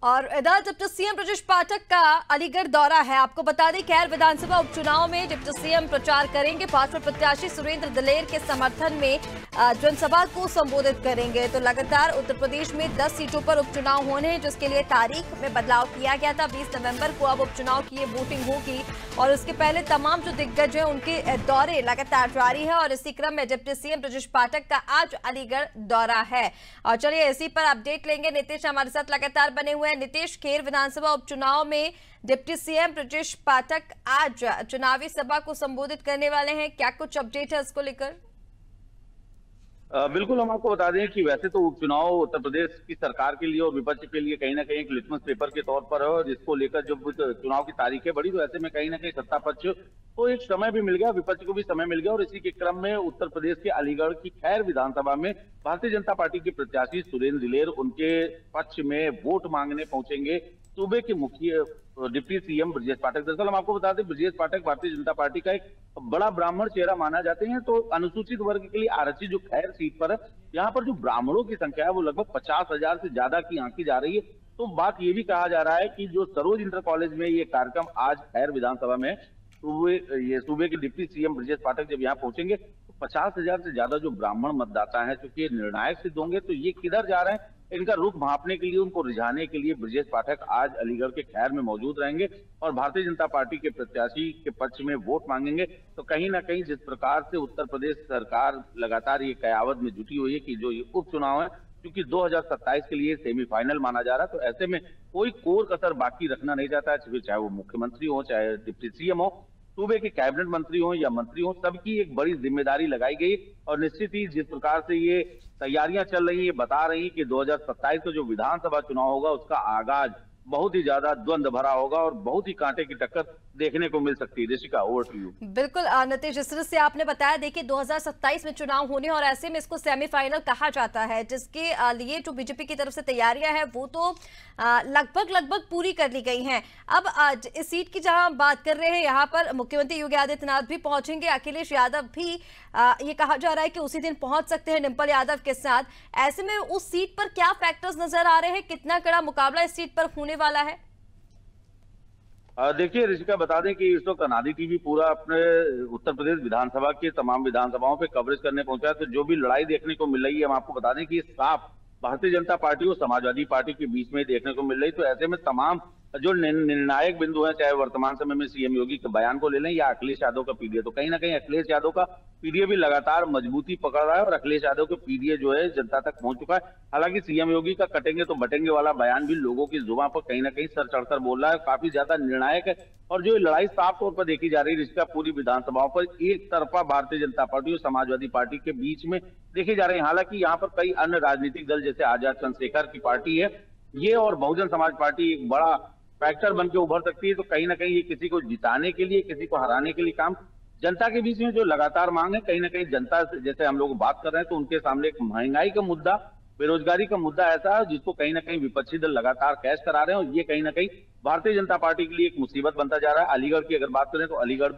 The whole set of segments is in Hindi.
और इधर डिप्टी सीएम ब्रजेश पाठक का अलीगढ़ दौरा है। आपको बता दें खैर विधानसभा उपचुनाव में डिप्टी सीएम प्रचार करेंगे। भाजपा प्रत्याशी सुरेंद्र दिलेर के समर्थन में जनसभा को संबोधित करेंगे। तो लगातार उत्तर प्रदेश में 10 सीटों पर उपचुनाव होने हैं, जिसके लिए तारीख में बदलाव किया गया था। 20 नवंबर को अब उपचुनाव की ये वोटिंग होगी और उसके पहले तमाम जो दिग्गज हैं उनके दौरे लगातार जारी है। और इसी क्रम में डिप्टी सीएम ब्रजेश पाठक का आज अलीगढ़ दौरा है। और चलिए इसी पर अपडेट लेंगे। नीतीश हमारे साथ लगातार बने हुए हैं। नीतीश, खेर विधानसभा उपचुनाव में डिप्टी सीएम ब्रजेश पाठक आज चुनावी सभा को संबोधित करने वाले हैं, क्या कुछ अपडेट है इसको लेकर? बिल्कुल, हम आपको बता दें कि वैसे तो उपचुनाव उत्तर प्रदेश की सरकार के लिए और विपक्ष के लिए कहीं ना कहीं एक लिटमस पेपर के तौर पर है। और जिसको लेकर जब चुनाव की तारीखें बढ़ी तो ऐसे में कहीं ना कहीं सत्ता पक्ष को एक समय भी मिल गया, विपक्ष को भी समय मिल गया। और इसी के क्रम में उत्तर प्रदेश के अलीगढ़ की खैर विधानसभा में भारतीय जनता पार्टी के प्रत्याशी सुरेंद्र दिलेर उनके पक्ष में वोट मांगने पहुंचेंगे सूबे के मुखिया डिप्टी सीएम ब्रजेश पाठक। दरअसल हम आपको बता दें ब्रजेश पाठक भारतीय जनता पार्टी का एक बड़ा ब्राह्मण चेहरा माना जाते हैं। तो अनुसूचित वर्ग के लिए आरक्षित जो खैर सीट पर है, यहाँ पर जो ब्राह्मणों की संख्या है वो लगभग 50,000 से ज्यादा की आंकी जा रही है। तो बात ये भी कहा जा रहा है कि जो सरोज इंटर कॉलेज में ये कार्यक्रम आज खैर विधानसभा में सूबे के डिप्टी सीएम ब्रजेश पाठक जब यहाँ पहुंचेंगे तो 50,000 से ज्यादा जो ब्राह्मण मतदाता है, चूंकि निर्णायक सिद्ध होंगे, तो ये किधर जा रहे हैं इनका रुख भांपने के लिए, उनको रिझाने के लिए ब्रजेश पाठक आज अलीगढ़ के खैर में मौजूद रहेंगे और भारतीय जनता पार्टी के प्रत्याशी के पक्ष में वोट मांगेंगे। तो कहीं ना कहीं जिस प्रकार से उत्तर प्रदेश सरकार लगातार ये कयावत में जुटी हुई है कि जो ये उपचुनाव है क्योंकि 2027 के लिए सेमीफाइनल माना जा रहा है, तो ऐसे में कोई कोर कसर बाकी रखना नहीं चाहता है। चाहे वो मुख्यमंत्री हो, चाहे डिप्टी सीएम हो, सूबे के कैबिनेट मंत्री हो या मंत्री हो, सबकी एक बड़ी जिम्मेदारी लगाई गई। और निश्चित ही जिस प्रकार से ये तैयारियां चल रही है, बता रही है कि 2027 का जो विधानसभा चुनाव होगा उसका आगाज बहुत ही ज्यादा द्वंद्व भरा होगा और बहुत ही कांटे की टक्कर देखने को मिल सकती है। Rishika, over to you. बिल्कुल नीतीश, जिस तरह से आपने बताया, देखिए 2027 में चुनाव होने और ऐसे में इसको सेमीफाइनल कहा जाता है, जिसके लिए जो बीजेपी की तरफ से तैयारियां हैं वो तो लगभग पूरी कर ली गई हैं। अब आज इस सीट की जहां बात कर रहे हैं, यहाँ पर मुख्यमंत्री योगी आदित्यनाथ भी पहुंचेंगे, अखिलेश यादव भी ये कहा जा रहा है कि उसी दिन पहुंच सकते हैं डिंपल यादव के साथ। ऐसे में उस सीट पर क्या फैक्टर्स नजर आ रहे हैं, कितना कड़ा मुकाबला इस सीट पर होने वाला है? देखिए ऋषिका, बता दें कि इस वक्त अनादि टीवी पूरा अपने उत्तर प्रदेश विधानसभा के तमाम विधानसभाओं पे कवरेज करने पहुंचा है। तो जो भी लड़ाई देखने को मिल रही है, हम आपको बता दें कि साफ भारतीय जनता पार्टी और समाजवादी पार्टी के बीच में देखने को मिल रही। तो ऐसे में तमाम जो निर्णायक बिंदु है, चाहे वर्तमान समय में सीएम योगी के बयान को ले लें या अखिलेश यादव का पीडीए, तो कहीं ना कहीं अखिलेश यादव का पीडीए भी लगातार मजबूती पकड़ रहा है और अखिलेश यादव का पीडीए जो है जनता तक पहुंच चुका है। हालांकि सीएम योगी का कटेंगे तो बटेंगे वाला बयान भी लोगों की जुबान पर कहीं ना कहीं सर चढ़कर बोल रहा है, काफी ज्यादा निर्णायक है। और जो लड़ाई साफ तौर पर देखी जा रही है इसका पूरी विधानसभाओं पर एक तरफा भारतीय जनता पार्टी और समाजवादी पार्टी के बीच में देखी जा रही है। हालांकि यहाँ पर कई अन्य राजनीतिक दल जैसे आजाद चंद्रशेखर की पार्टी है, ये और बहुजन समाज पार्टी एक बड़ा फैक्टर बन के उभर सकती है। तो कहीं ना कहीं ये किसी को जिताने के लिए, किसी को हराने के लिए काम, जनता के बीच में जो लगातार मांग है, कहीं ना कहीं जनता जैसे हम लोग बात कर रहे हैं तो उनके सामने एक महंगाई का मुद्दा, बेरोजगारी का मुद्दा ऐसा है जिसको कहीं ना कहीं विपक्षी दल लगातार कैश करा रहे हैं। और ये कहीं ना कहीं भारतीय जनता पार्टी के लिए एक मुसीबत बनता जा रहा है। अलीगढ़ की अगर बात करें तो अलीगढ़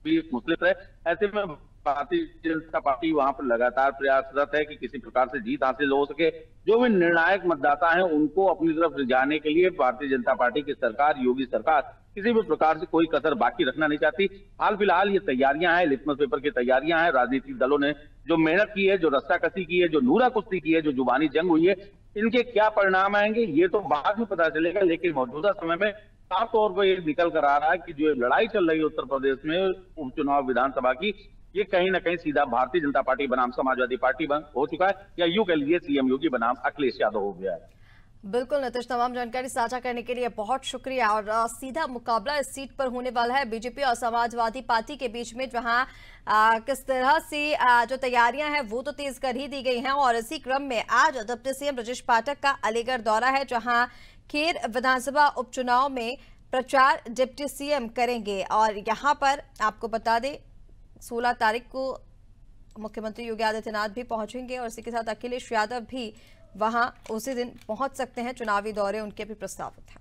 भी मुस्लिम है, ऐसे में भारतीय जनता पार्टी वहां पर लगातार प्रयासरत है कि किसी प्रकार से जीत हासिल हो सके। जो भी निर्णायक मतदाता हैं उनको अपनी तरफ रिझाने के लिए भारतीय जनता पार्टी की सरकार, योगी सरकार, किसी भी प्रकार से कोई कसर बाकी रखना नहीं चाहती। हाल फिलहाल ये तैयारियां हैं, लिटमस पेपर की तैयारियां हैं। राजनीतिक दलों ने जो मेहनत की है, जो रस्साकसी की है, जो नूरा कुश्ती की है, जो जुबानी जंग हुई है, इनके क्या परिणाम आएंगे ये तो बाद में पता चलेगा। लेकिन मौजूदा समय में साफ तौर पर ये निकल कर आ रहा है कि जो लड़ाई चल रही है उत्तर प्रदेश में उपचुनाव विधानसभा की, ये कहीं ना कहीं सीधा भारतीय जनता पार्टी बनाम समाजवादी पार्टी हो चुका है, या यूं कह लीजिए सीएम योगी बनाम अखिलेश यादव हो गया है। बिल्कुल नीतीश, तमाम जानकारी साझा करने के लिए बहुत शुक्रिया। और सीधा मुकाबला इस सीट पर होने वाला है बीजेपी और समाजवादी पार्टी के बीच में, जहां किस तरह से जो तैयारियां हैं वो तो तेज कर ही दी गई हैं। और इसी क्रम में आज डिप्टी सीएम ब्रजेश पाठक का अलीगढ़ दौरा है, जहां खेर विधानसभा उपचुनाव में प्रचार डिप्टी सीएम करेंगे। और यहाँ पर आपको बता दें 16 तारीख को मुख्यमंत्री योगी आदित्यनाथ भी पहुंचेंगे और इसी के साथ अखिलेश यादव भी वहां उसी दिन पहुंच सकते हैं। चुनावी दौरे उनके भी प्रस्तावित हैं।